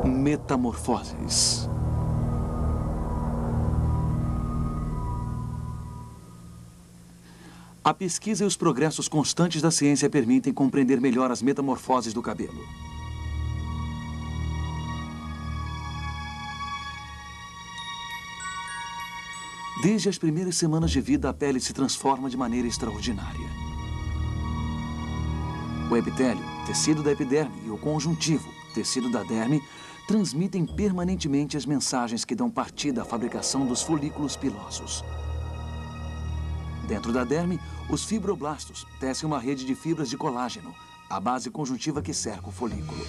Metamorfoses. A pesquisa e os progressos constantes da ciência permitem compreender melhor as metamorfoses do cabelo. Desde as primeiras semanas de vida, a pele se transforma de maneira extraordinária. O epitélio, tecido da epiderme, e o conjuntivo, tecido da derme, transmitem permanentemente as mensagens que dão partida à fabricação dos folículos pilosos. Dentro da derme, os fibroblastos tecem uma rede de fibras de colágeno, a base conjuntiva que cerca o folículo.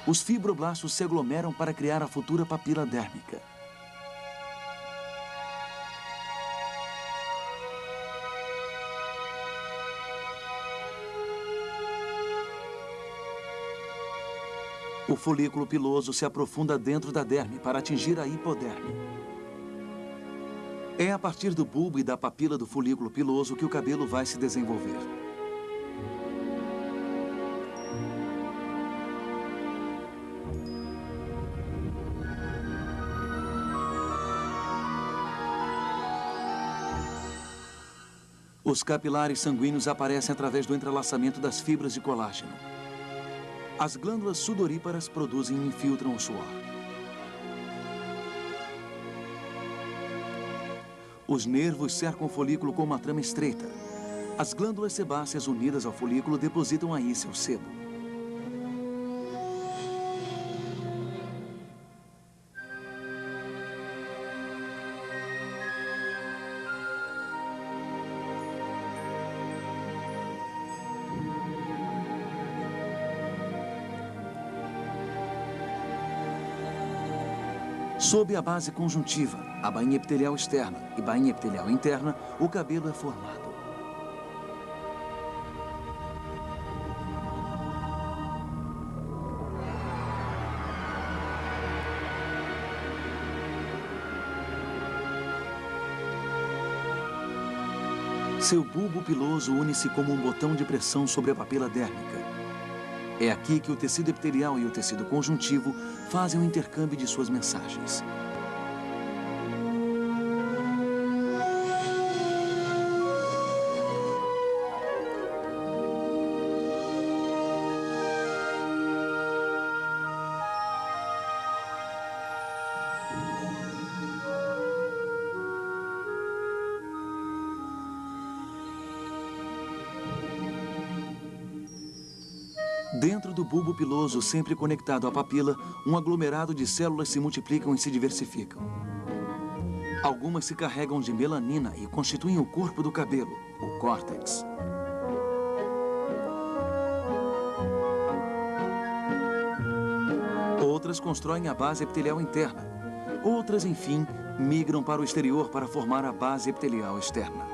Os fibroblastos se aglomeram para criar a futura papila dérmica. O folículo piloso se aprofunda dentro da derme para atingir a hipoderme. É a partir do bulbo e da papila do folículo piloso que o cabelo vai se desenvolver. Os capilares sanguíneos aparecem através do entrelaçamento das fibras de colágeno. As glândulas sudoríparas produzem e infiltram o suor. Os nervos cercam o folículo com uma trama estreita. As glândulas sebáceas unidas ao folículo depositam aí seu sebo. Sob a base conjuntiva, a bainha epitelial externa e bainha epitelial interna, o cabelo é formado. Seu bulbo piloso une-se como um botão de pressão sobre a papila dérmica. É aqui que o tecido epitelial e o tecido conjuntivo fazem o intercâmbio de suas mensagens. Dentro do bulbo piloso, sempre conectado à papila, um aglomerado de células se multiplicam e se diversificam. Algumas se carregam de melanina e constituem o corpo do cabelo, o córtex. Outras constroem a base epitelial interna. Outras, enfim, migram para o exterior para formar a base epitelial externa.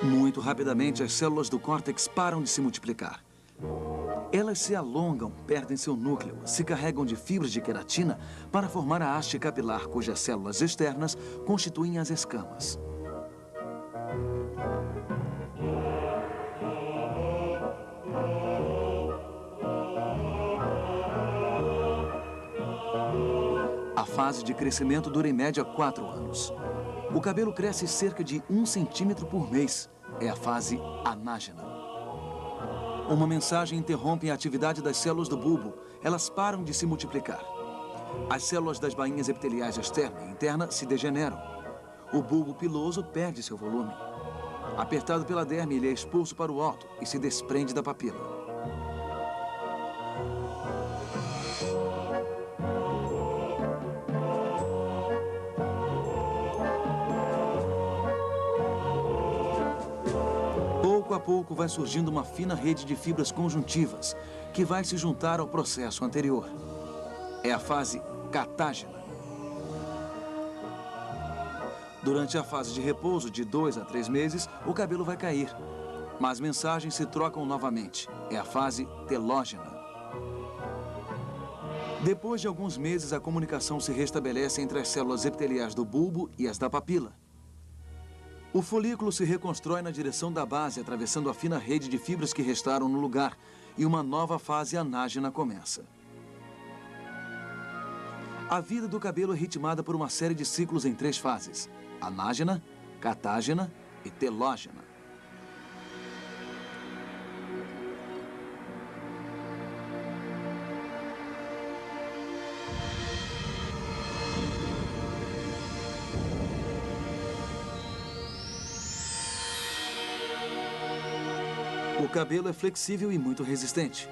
Muito rapidamente, as células do córtex param de se multiplicar. Elas se alongam, perdem seu núcleo, se carregam de fibras de queratina para formar a haste capilar, cujas células externas constituem as escamas. A fase de crescimento dura em média 4 anos. O cabelo cresce cerca de 1 centímetro por mês. É a fase anágena. Uma mensagem interrompe a atividade das células do bulbo. Elas param de se multiplicar. As células das bainhas epiteliais externa e interna se degeneram. O bulbo piloso perde seu volume. Apertado pela derme, ele é expulso para o alto e se desprende da papila. Pouco a pouco vai surgindo uma fina rede de fibras conjuntivas que vai se juntar ao processo anterior. É a fase catágena. Durante a fase de repouso de 2 a 3 meses, o cabelo vai cair. Mas mensagens se trocam novamente. É a fase telógena. Depois de alguns meses, a comunicação se restabelece entre as células epiteliais do bulbo e as da papila. O folículo se reconstrói na direção da base, atravessando a fina rede de fibras que restaram no lugar, e uma nova fase anágena começa. A vida do cabelo é ritmada por uma série de ciclos em 3 fases: anágena, catágena e telógena. O cabelo é flexível e muito resistente.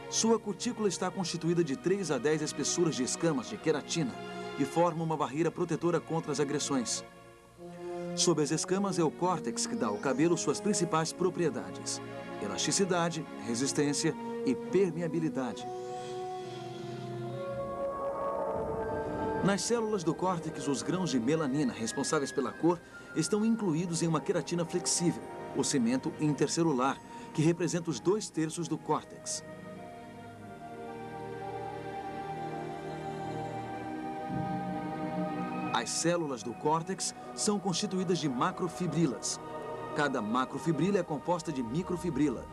Sua cutícula está constituída de 3 a 10 espessuras de escamas de queratina e forma uma barreira protetora contra as agressões. Sob as escamas é o córtex que dá ao cabelo suas principais propriedades: elasticidade, resistência e permeabilidade. Nas células do córtex, os grãos de melanina responsáveis pela cor estão incluídos em uma queratina flexível, o cimento intercelular, que representa os 2/3 do córtex. As células do córtex são constituídas de macrofibrilas. Cada macrofibrila é composta de microfibrila.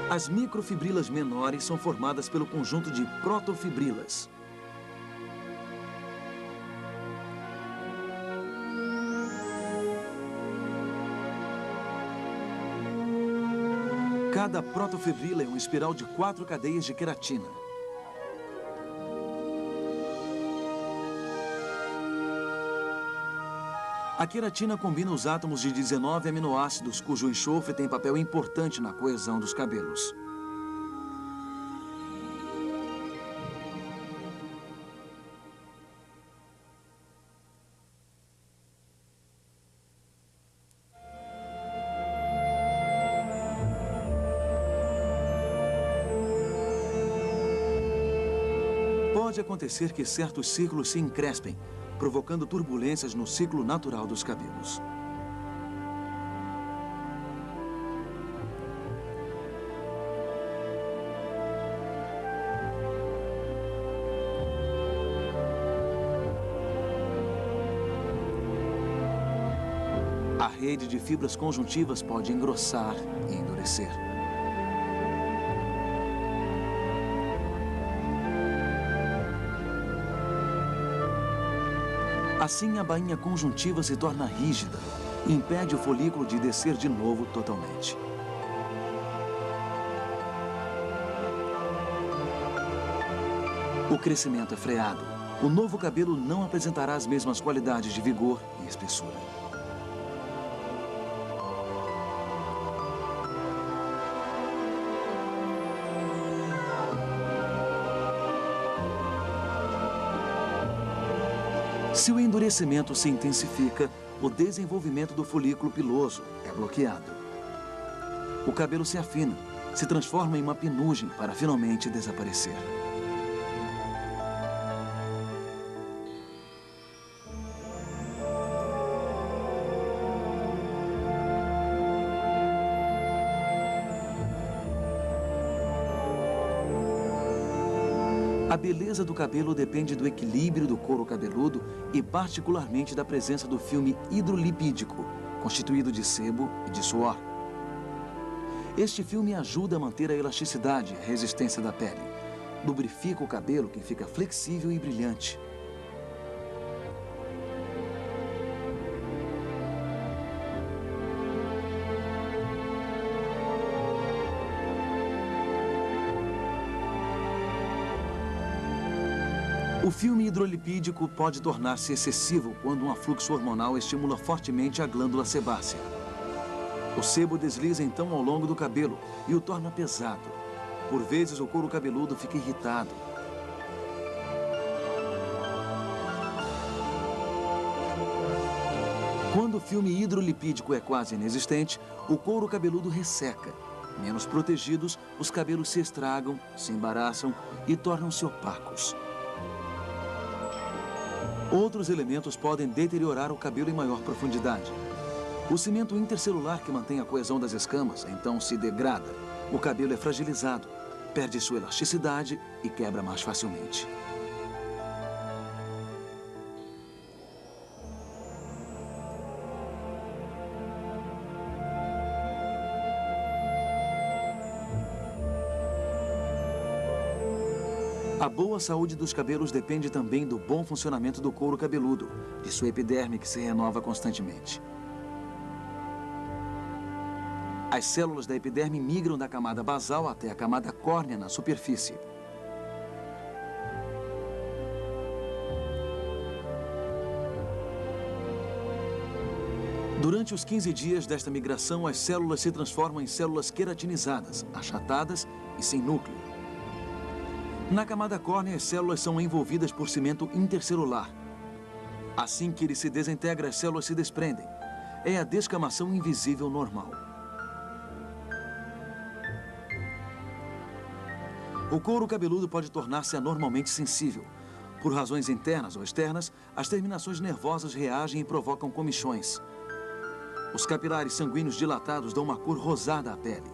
As microfibrilas menores são formadas pelo conjunto de protofibrilas. Cada protofibrila é uma espiral de 4 cadeias de queratina. A queratina combina os átomos de 19 aminoácidos, cujo enxofre tem papel importante na coesão dos cabelos. Pode acontecer que certos ciclos se encrespem, provocando turbulências no ciclo natural dos cabelos. A rede de fibras conjuntivas pode engrossar e endurecer. Assim, a bainha conjuntiva se torna rígida e impede o folículo de descer de novo totalmente. O crescimento é freado. O novo cabelo não apresentará as mesmas qualidades de vigor e espessura. Se o endurecimento se intensifica, o desenvolvimento do folículo piloso é bloqueado. O cabelo se afina, se transforma em uma penugem para finalmente desaparecer. A beleza do cabelo depende do equilíbrio do couro cabeludo e particularmente da presença do filme hidrolipídico, constituído de sebo e de suor. Este filme ajuda a manter a elasticidade e a resistência da pele. Lubrifica o cabelo, que fica flexível e brilhante. O filme hidrolipídico pode tornar-se excessivo quando um afluxo hormonal estimula fortemente a glândula sebácea. O sebo desliza então ao longo do cabelo e o torna pesado. Por vezes, o couro cabeludo fica irritado. Quando o filme hidrolipídico é quase inexistente, o couro cabeludo resseca. Menos protegidos, os cabelos se estragam, se embaraçam e tornam-se opacos. Outros elementos podem deteriorar o cabelo em maior profundidade. O cimento intercelular que mantém a coesão das escamas, então, se degrada. O cabelo é fragilizado, perde sua elasticidade e quebra mais facilmente. A boa saúde dos cabelos depende também do bom funcionamento do couro cabeludo, de sua epiderme que se renova constantemente. As células da epiderme migram da camada basal até a camada córnea na superfície. Durante os 15 dias desta migração, as células se transformam em células queratinizadas, achatadas e sem núcleo. Na camada córnea, as células são envolvidas por cimento intercelular. Assim que ele se desintegra, as células se desprendem. É a descamação invisível normal. O couro cabeludo pode tornar-se anormalmente sensível. Por razões internas ou externas, as terminações nervosas reagem e provocam comichões. Os capilares sanguíneos dilatados dão uma cor rosada à pele.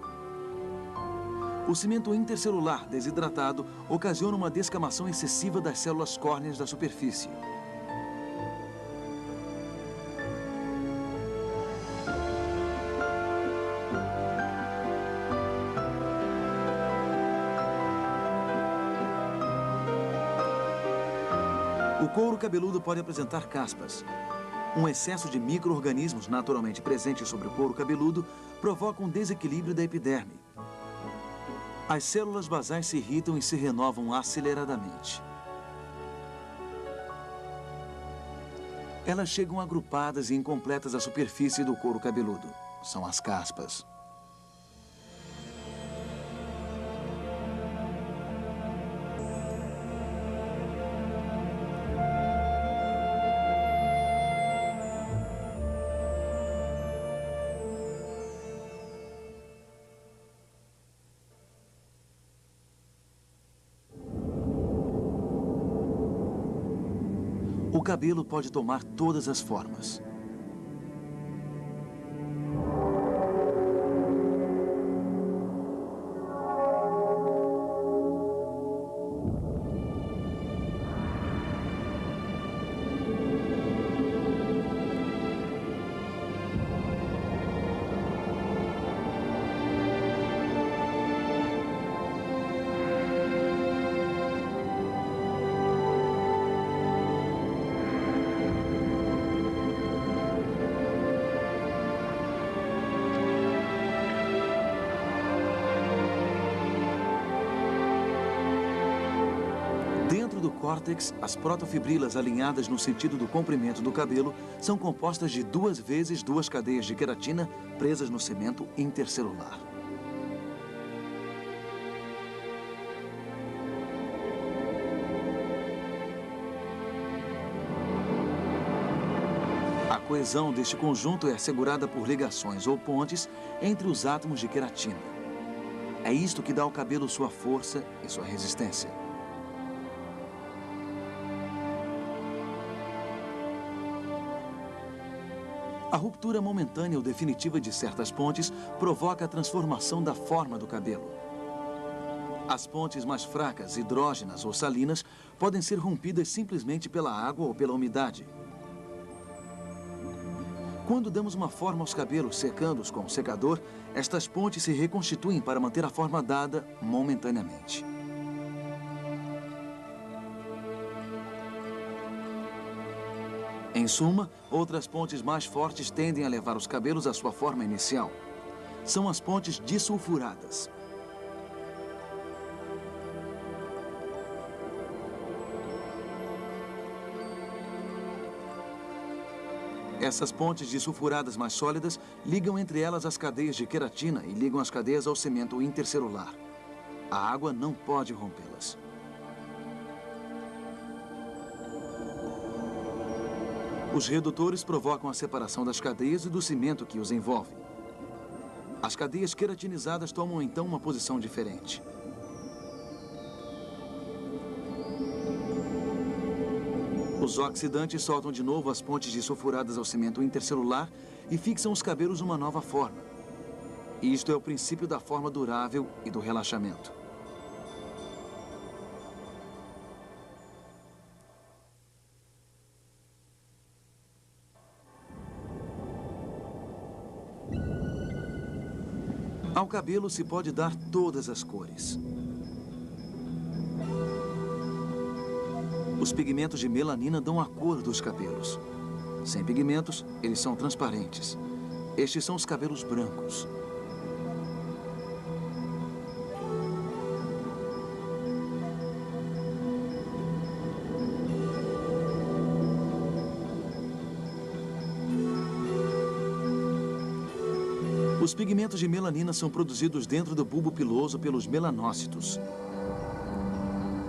O cimento intercelular desidratado ocasiona uma descamação excessiva das células córneas da superfície. O couro cabeludo pode apresentar caspas. Um excesso de micro-organismos naturalmente presentes sobre o couro cabeludo provoca um desequilíbrio da epiderme. As células basais se irritam e se renovam aceleradamente. Elas chegam agrupadas e incompletas à superfície do couro cabeludo. São as caspas. O cabelo pode tomar todas as formas. Dentro do córtex, as protofibrilas alinhadas no sentido do comprimento do cabelo são compostas de 2 vezes 2 cadeias de queratina presas no cimento intercelular. A coesão deste conjunto é assegurada por ligações ou pontes entre os átomos de queratina. É isto que dá ao cabelo sua força e sua resistência. A ruptura momentânea ou definitiva de certas pontes provoca a transformação da forma do cabelo. As pontes mais fracas, hidrógenas ou salinas, podem ser rompidas simplesmente pela água ou pela umidade. Quando damos uma forma aos cabelos secando-os com um secador, estas pontes se reconstituem para manter a forma dada momentaneamente. Em suma, outras pontes mais fortes tendem a levar os cabelos à sua forma inicial. São as pontes disulfuradas. Essas pontes disulfuradas mais sólidas ligam entre elas as cadeias de queratina e ligam as cadeias ao cimento intercelular. A água não pode rompê-las. Os redutores provocam a separação das cadeias e do cimento que os envolve. As cadeias queratinizadas tomam então uma posição diferente. Os oxidantes soltam de novo as pontes disulfuradas ao cimento intercelular e fixam os cabelos numa nova forma. Isto é o princípio da forma durável e do relaxamento. Ao cabelo se pode dar todas as cores. Os pigmentos de melanina dão a cor dos cabelos. Sem pigmentos, eles são transparentes. Estes são os cabelos brancos. Os pigmentos de melanina são produzidos dentro do bulbo piloso pelos melanócitos.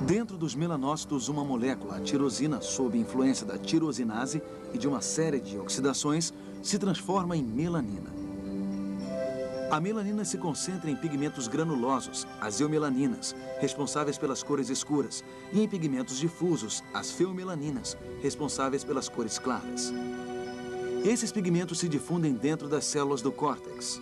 Dentro dos melanócitos, uma molécula, a tirosina, sob influência da tirosinase e de uma série de oxidações, se transforma em melanina. A melanina se concentra em pigmentos granulosos, as eumelaninas, responsáveis pelas cores escuras, e em pigmentos difusos, as feomelaninas, responsáveis pelas cores claras. Esses pigmentos se difundem dentro das células do córtex.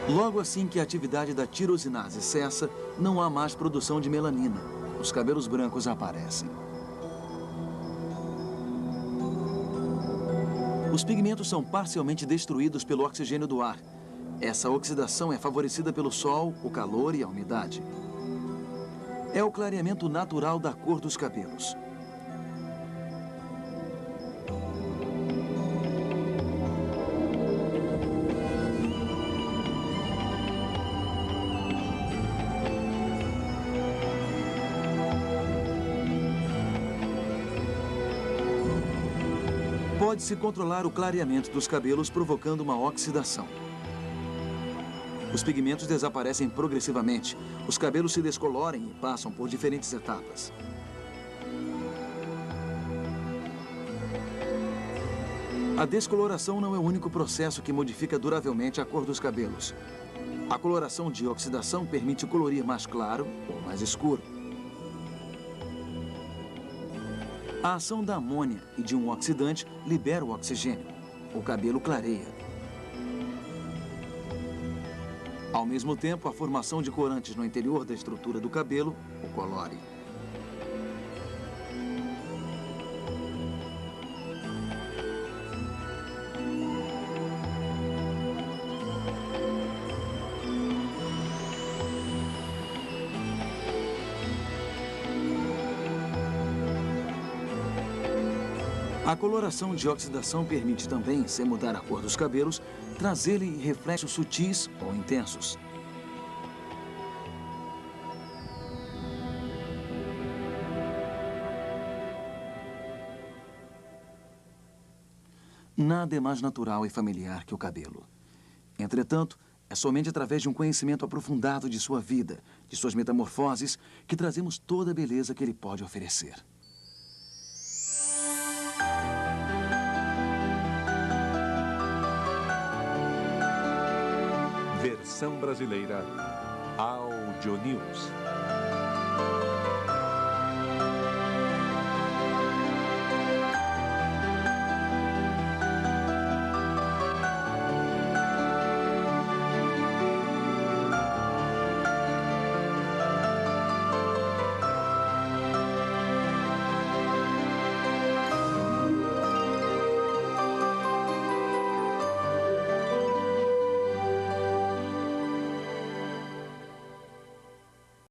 Logo assim que a atividade da tirosinase cessa, não há mais produção de melanina. Os cabelos brancos aparecem. Os pigmentos são parcialmente destruídos pelo oxigênio do ar. Essa oxidação é favorecida pelo sol, o calor e a umidade. É o clareamento natural da cor dos cabelos. Pode-se controlar o clareamento dos cabelos provocando uma oxidação. Os pigmentos desaparecem progressivamente. Os cabelos se descolorem e passam por diferentes etapas. A descoloração não é o único processo que modifica duravelmente a cor dos cabelos. A coloração de oxidação permite colorir mais claro ou mais escuro. A ação da amônia e de um oxidante libera o oxigênio. O cabelo clareia. Ao mesmo tempo, a formação de corantes no interior da estrutura do cabelo o colore. A coloração de oxidação permite também, sem mudar a cor dos cabelos, trazer-lhe reflexos sutis ou intensos. Nada é mais natural e familiar que o cabelo. Entretanto, é somente através de um conhecimento aprofundado de sua vida, de suas metamorfoses, que trazemos toda a beleza que ele pode oferecer. Versão brasileira Audio News.